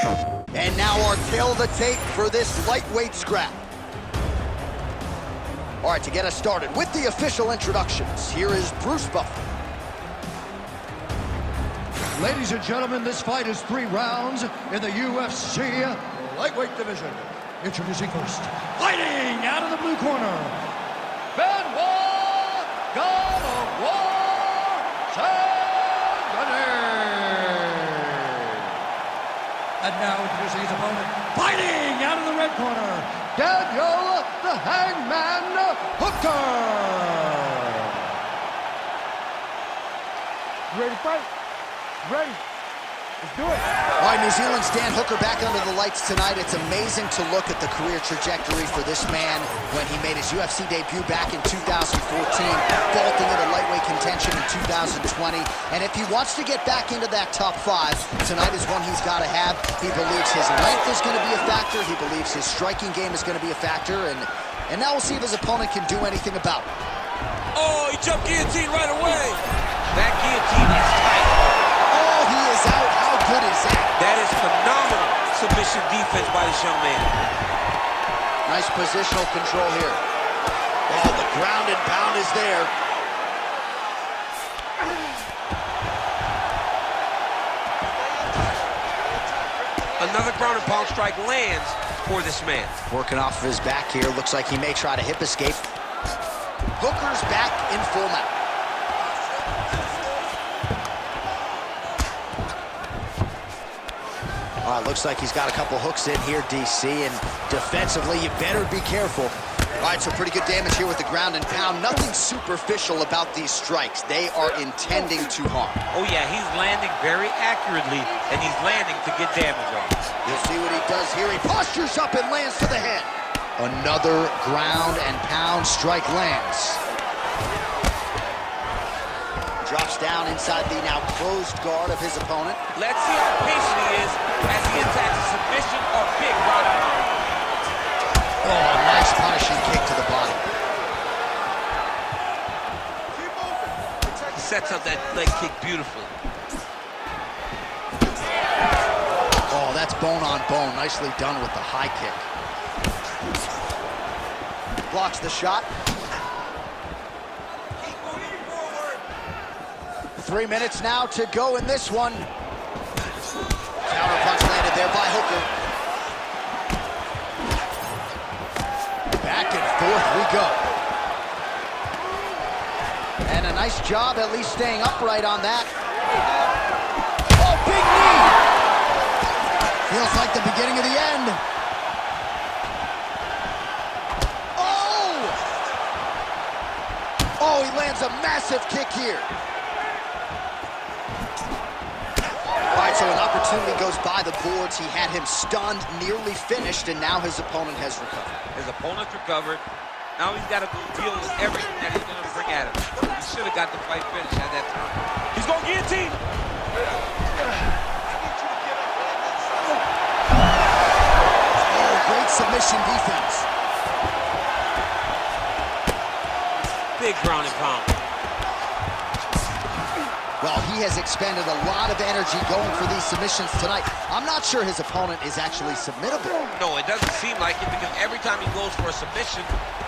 And now our tail of the tape for this lightweight scrap. All right, to get us started with the official introductions, here is Bruce Buffer. Ladies and gentlemen, this fight is 3 rounds in the UFC lightweight division. Introducing first, fighting out of the blue corner, Benoit, God of War, SANIT. And now introducing his opponent, fighting out of the red corner, Daniel the Hangman Hooker. You ready to fight? Ready. Let's do it. All right, New Zealand's Dan Hooker back under the lights tonight. It's amazing to look at the career trajectory for this man when he made his UFC debut back in 2014, vaulting into lightweight contention in 2020. And if he wants to get back into that top 5, tonight is one he's got to have. He believes his length is going to be a factor. He believes his striking game is going to be a factor. And now we'll see if his opponent can do anything about it. Oh, he jumped guillotine right away. That guillotine is tight. Oh, he is out. How good is that? That is phenomenal submission defense by this young man. Nice positional control here. Oh, the ground and pound is there. Another ground and pound strike lands for this man. Working off of his back here. Looks like he may try to hip escape. Hooker's back in full mount. All right, looks like he's got a couple hooks in here, DC, and defensively, you better be careful. All right, so pretty good damage here with the ground and pound. Nothing superficial about these strikes. They are intending to harm. Oh, yeah, he's landing very accurately, and he's landing to get damage on. You'll see what he does here. He postures up and lands to the head. Another ground and pound strike lands. Drops down inside the now closed guard of his opponent. Let's see how patient he is as he attacks a submission or big ground and pound. Oh, a nice punishing kick to the body. He sets up that leg kick beautifully. Oh, that's bone on bone. Nicely done with the high kick. Blocks the shot. 3 minutes now to go in this one. Counter punch landed there by Hooker. Back and forth we go. And a nice job at least staying upright on that. Oh, big knee! Feels like the beginning of the end. Oh, he lands a massive kick here. All right, so an opportunity goes by the boards. He had him stunned, nearly finished, and now his opponent has recovered. His opponent's recovered. Now he's got to deal with everything that he's going to bring at him. He should have got the fight finished at that time. He's going to guillotine. Oh, great submission defense. Big ground and pound. Well, he has expended a lot of energy going for these submissions tonight. I'm not sure his opponent is actually submittable. No, it doesn't seem like it, because every time he goes for a submission,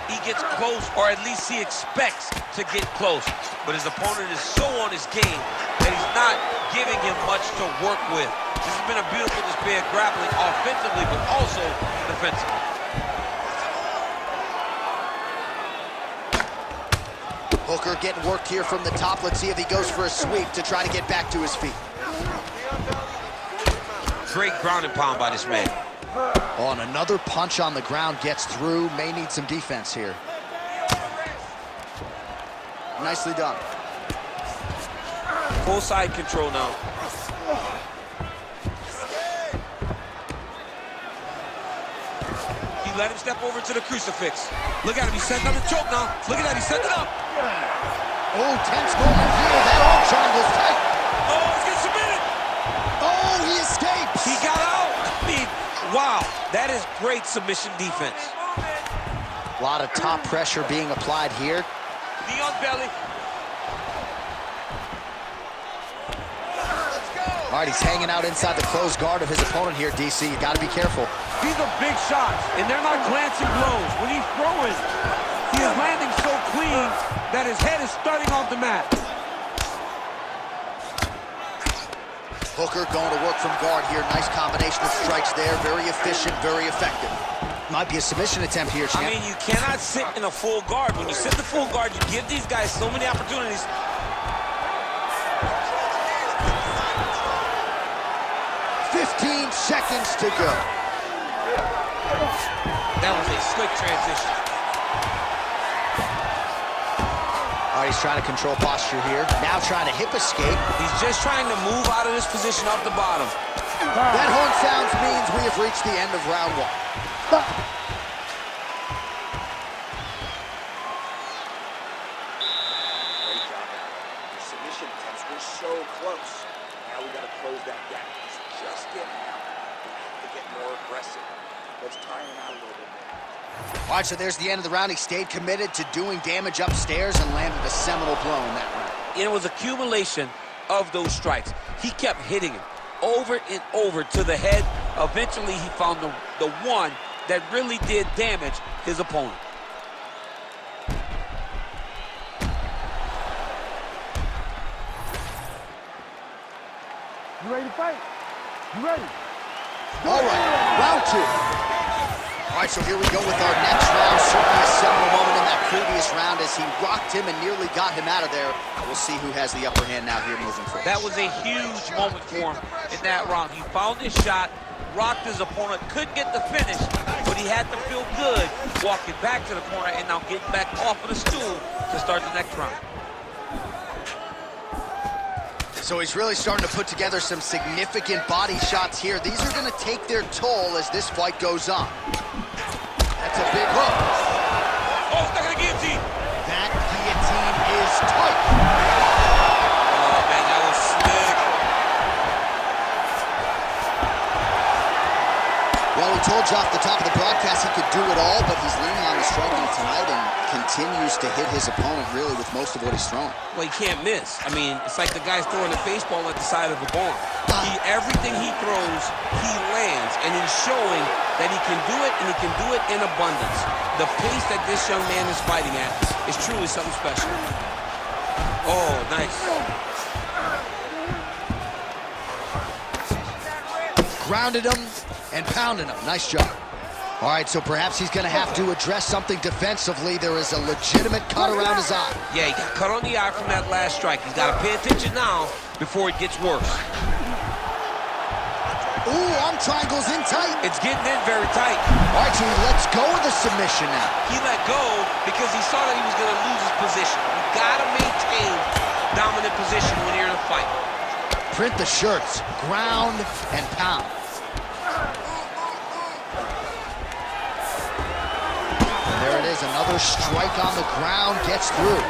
he gets close, or at least he expects to get close. But his opponent is so on his game that he's not giving him much to work with. This has been a beautiful display of grappling offensively, but also defensively. Hooker getting worked here from the top. Let's see if he goes for a sweep to try to get back to his feet. Great ground and pound by this man. Oh, and another punch on the ground gets through. May need some defense here. Nicely done. Full side control now. He let him step over to the crucifix. Look at him, he's setting up the choke now. Look at that, he's setting it up. Oh, tense moment here. That arm triangle's tight. Oh, he's getting submitted. Oh, he escapes. He got out. I mean, wow, that is great submission defense. A lot of top pressure being applied here. Knee on belly. All right, he's hanging out inside the closed guard of his opponent here, DC. You got to be careful. These are big shots, and they're not glancing blows. When he's throwing, he is landing so clean that his head is starting off the mat. Hooker going to work from guard here. Nice combination of strikes there. Very efficient, very effective. Might be a submission attempt here, champ. I mean, you cannot sit in a full guard. When you sit in the full guard, you give these guys so many opportunities. 15 seconds to go. That was a slick transition. All right, he's trying to control posture here. Now trying to hip escape. He's just trying to move out of this position off the bottom. That horn sounds means we have reached the end of round one. Great job, Adam. The submission attempts were so close. Now we got to close that gap. He's just getting out. We have to get more aggressive. Let's tire him out a little bit more. All right, so there's the end of the round. He stayed committed to doing damage upstairs and landed a seminal blow in that round. It was accumulation of those strikes. He kept hitting him over and over to the head. Eventually, he found the one that really did damage his opponent. You ready to fight? You ready? All right, round two. All right, so here we go with our next round. Certainly a seminal moment in that previous round as he rocked him and nearly got him out of there. We'll see who has the upper hand now here moving forward. That was a huge moment for him in that round. He found his shot, rocked his opponent, couldn't get the finish, but he had to feel good walking back to the corner and now getting back off of the stool to start the next round. So he's really starting to put together some significant body shots here. These are going to take their toll as this fight goes on. That's a big hook. Oh, stuck in the guillotine. That guillotine is tight. Oh, man, that was slick. Well, we told you off the top of the broadcast he could do it all, but he's leaning on the striking tonight and continues to hit his opponent really with most of what he's throwing. Well, he can't miss. I mean, it's like the guy's throwing a baseball at the side of a barn. Everything he throws, he lands, and he's showing that he can do it, and he can do it in abundance. The pace that this young man is fighting at is truly something special. Oh, nice. Grounded him and pounded him. Nice job. All right, so perhaps he's going to have to address something defensively. There is a legitimate cut around his eye. Yeah, he got cut on the eye from that last strike. He's got to pay attention now before it gets worse. Ooh, arm triangle's in tight. It's getting in very tight. All right, so he lets go of the submission now. He let go because he saw that he was going to lose his position. You got to maintain dominant position when you're in a fight. Print the shirts, ground and pound. And there it is, another strike on the ground, gets through.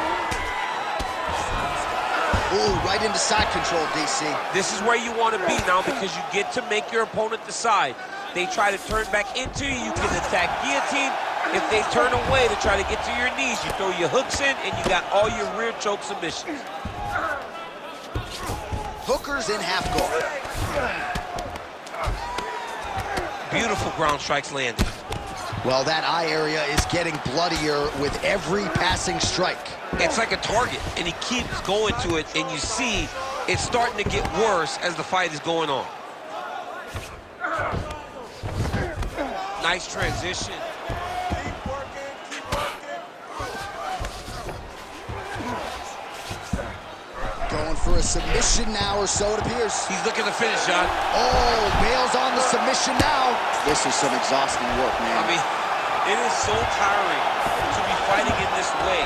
Ooh, right into side control, DC. This is where you want to be now because you get to make your opponent decide. They try to turn back into you, you can attack guillotine. If they turn away to try to get to your knees, you throw your hooks in and you got all your rear choke submissions. Hooker's in half guard. Beautiful ground strikes landed. Well, that eye area is getting bloodier with every passing strike. It's like a target, and he keeps going to it, and you see it's starting to get worse as the fight is going on. Nice transition. Going for a submission now, or so it appears. He's looking to finish, John. Oh, bails on the submission now. This is some exhausting work, man. I mean, it is so tiring to be fighting in this way.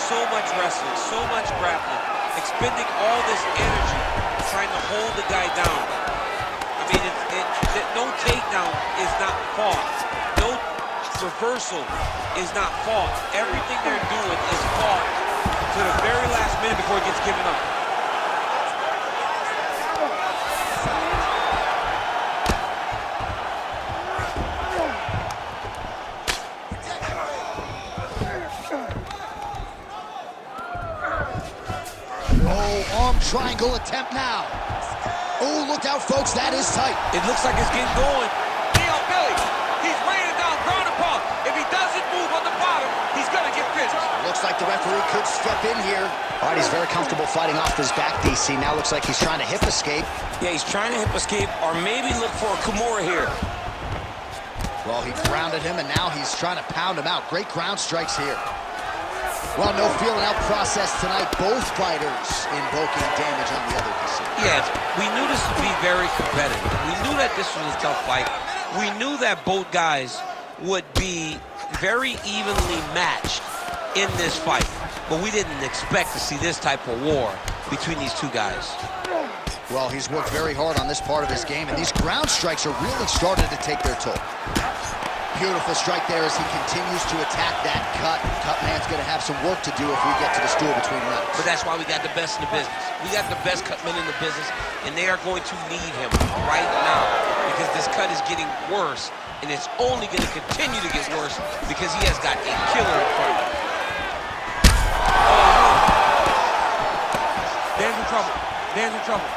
So much wrestling, so much grappling, expending all this energy trying to hold the guy down. I mean, no takedown is not fought. No reversal is not fought. Everything they're doing is fought to the very last minute before it gets given up. Oh, arm triangle attempt now. Oh, look out, folks. That is tight. It looks like it's getting going. Billy, he's weighing it down, ground and pound. If he doesn't move on the bottom, he's going to get finished. Looks like the referee could step in here. All right, he's very comfortable fighting off his back, DC. Now looks like he's trying to hip escape. Yeah, he's trying to hip escape or maybe look for a Kimura here. Well, he grounded him, and now he's trying to pound him out. Great ground strikes here. Well, no feeling out process tonight. Both fighters invoking damage on the other DC. Yes, we knew this would be very competitive. We knew that this was a tough fight. We knew that both guys would be very evenly matched in this fight. But we didn't expect to see this type of war between these two guys. Well, he's worked very hard on this part of his game, and these ground strikes are really starting to take their toll. Beautiful strike there as he continues to attack that cut. Cutman's going to have some work to do if we get to the stool between rounds. But that's why we got the best in the business. We got the best cutmen in the business, and they are going to need him right now because this cut is getting worse, and it's only going to continue to get worse because he has got a killer in front of him. Oh, Dan's in trouble. Dan's in trouble.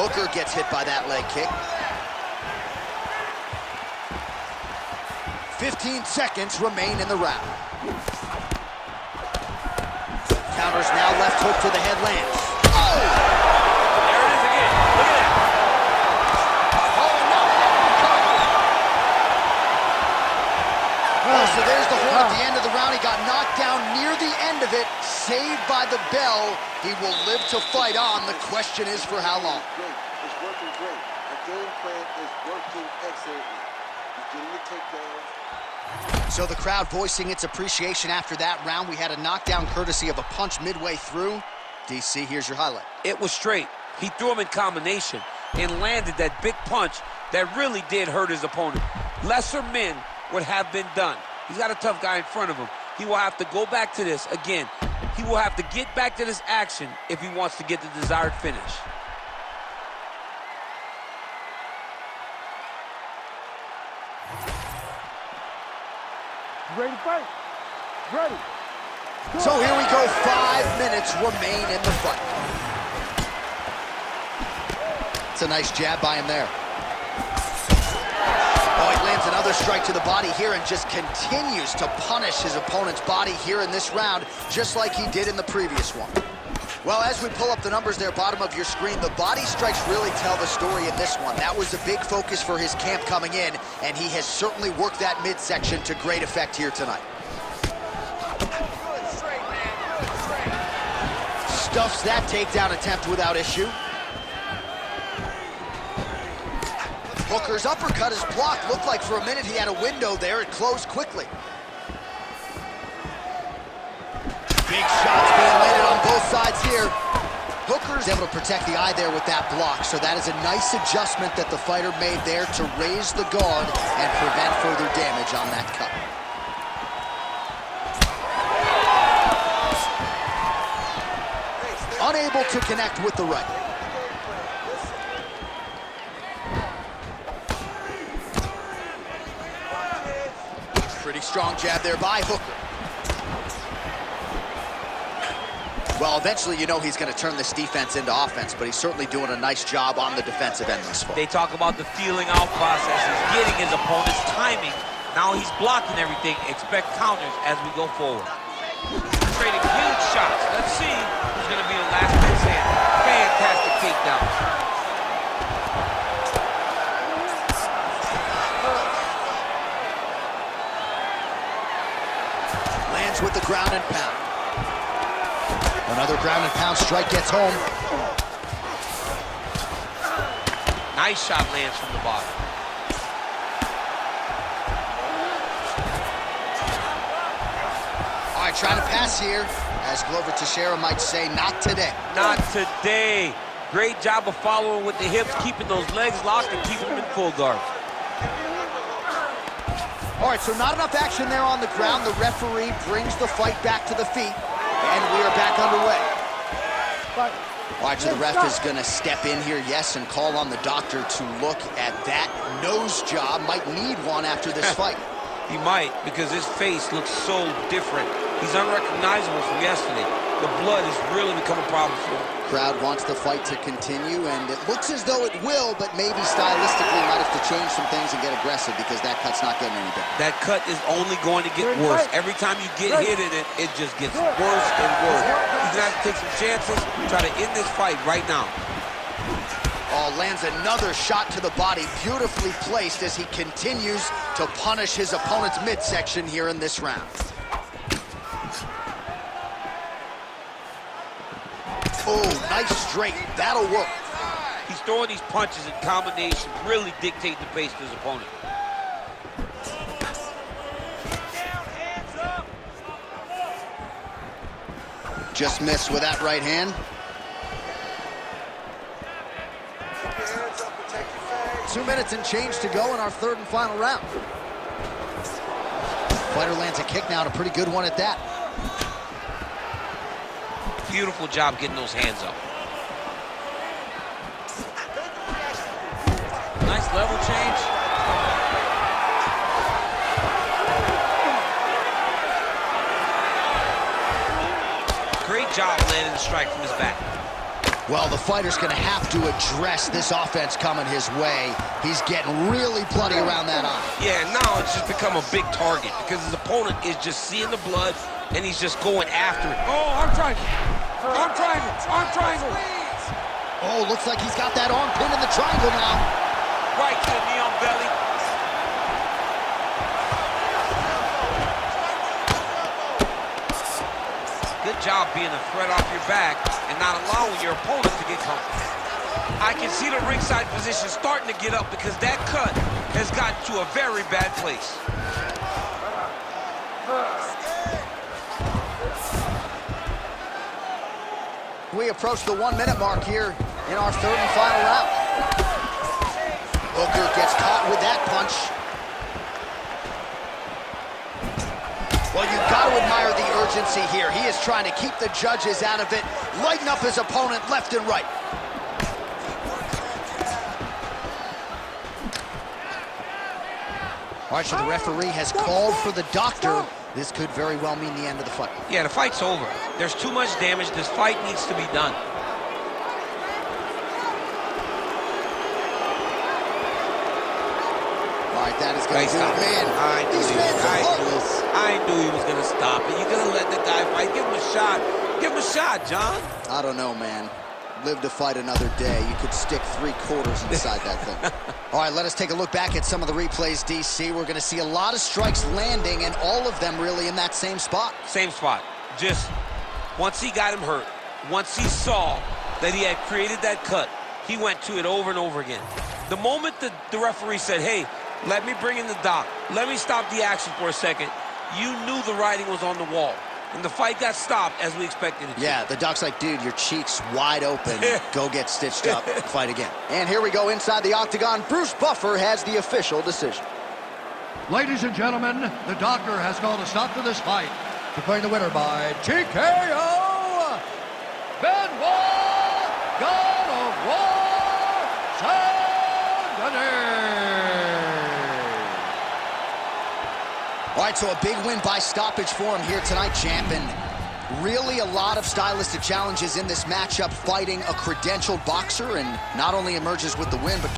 Hooker gets hit by that leg kick. 15 seconds remain in the round. Counters now, left hook to the head lands. Oh! There it is again. Look at that. Oh, no, oh, so there's the horn at the end of the round. He got knocked down near the end of it, saved by the bell. He will live to fight on. The question is for how long. Great. It's working great. Our game plan is working excellently. He's getting the takedowns. So the crowd voicing its appreciation after that round. We had a knockdown courtesy of a punch midway through. DC, here's your highlight. It was straight. He threw him in combination and landed that big punch that really did hurt his opponent. Lesser men would have been done. He's got a tough guy in front of him. He will have to go back to this again. He will have to get back to this action if he wants to get the desired finish. Ready to fight? Ready. So here we go. 5 minutes remain in the fight. It's a nice jab by him there. Oh, he lands another strike to the body here and just continues to punish his opponent's body here in this round, just like he did in the previous one. Well, as we pull up the numbers there, bottom of your screen, the body strikes really tell the story in this one. That was a big focus for his camp coming in, and he has certainly worked that midsection to great effect here tonight. Good straight, man. Good straight. Stuffs that takedown attempt without issue. Hooker's uppercut is blocked. Looked like for a minute he had a window there. It closed quickly. Big shots being landed on both sides here. Hooker's able to protect the eye there with that block. So that is a nice adjustment that the fighter made there to raise the guard and prevent further damage on that cut. Unable to connect with the right. Pretty strong jab there by Hooker. Well, eventually, you know he's going to turn this defense into offense, but he's certainly doing a nice job on the defensive end this far. They talk about the feeling out process. He's getting his opponent's timing. Now he's blocking everything. Expect counters as we go forward. Trading huge shots. Let's see who's going to be the last man standing. Fantastic takedown. Lands with the ground and pound. Another ground and pound strike gets home. Nice shot lands from the bottom. All right, trying to pass here. As Glover Teixeira might say, not today. Not today. Great job of following with the hips, keeping those legs locked and keeping them in full guard. All right, so not enough action there on the ground. The referee brings the fight back to the feet, and we are back underway. All right, so the ref is going to step in here, yes, and call on the doctor to look at that nose job. Might need one after this fight. He might, because his face looks so different. He's unrecognizable from yesterday. the blood has really become a problem for him. Crowd wants the fight to continue, and it looks as though it will, but maybe stylistically might have to change some things and get aggressive because that cut's not getting any better. That cut is only going to get worse. Every time you get hit in it, it just gets worse and worse. He's gonna have to take some chances, try to end this fight right now. Oh, lands another shot to the body, beautifully placed as he continues to punish his opponent's midsection here in this round. Oh, nice straight. That'll work. He's throwing these punches in combination, really dictating the pace to his opponent. Just missed with that right hand. 2 minutes and change to go in our third and final round. Fighter lands a kick now, and a pretty good one at that. Beautiful job getting those hands up. Nice level change. Great job landing the strike from his back. Well, the fighter's going to have to address this offense coming his way. He's getting really bloody around that eye. Yeah, now it's just become a big target because his opponent is just seeing the blood and he's just going after it. Oh, arm triangle. Arm triangle. Arm triangle. Oh, looks like he's got that arm pinned in the triangle now. Right to the knee on belly. Good job being a threat off your back and not allowing your opponent to get comfortable. I can see the ringside position starting to get up because that cut has gotten to a very bad place. We approach the 1 minute mark here in our third and final round. Hooker gets caught with that punch. Well, you've got to admire the urgency here. He is trying to keep the judges out of it, lighten up his opponent left and right. All right, so the referee has called for the doctor. This could very well mean the end of the fight. Yeah, the fight's over. There's too much damage. This fight needs to be done. All right, that is going to do it, man. I knew he was going to stop it. You're going to let the guy fight. Give him a shot. Give him a shot, John. I don't know, man. Live to fight another day. You could stick 3/4 inside that thing. All right, let us take a look back at some of the replays, DC. We're going to see a lot of strikes landing, and all of them really in that same spot. Same spot. Just once he got him hurt, once he saw that he had created that cut, he went to it over and over again. The moment that the referee said, hey, let me bring in the doc, let me stop the action for a second, you knew the writing was on the wall. And the fight got stopped as we expected it to. Yeah, the doc's like, dude, your cheek's wide open. Go get stitched up, fight again. And here we go inside the octagon. Bruce Buffer has the official decision. Ladies and gentlemen, the doctor has called a stop to this fight. Declaring the winner by TKO, Benoit, God of War, Denis. All right, so a big win by stoppage for him here tonight, champ. And really a lot of stylistic challenges in this matchup, fighting a credentialed boxer, and not only emerges with the win, but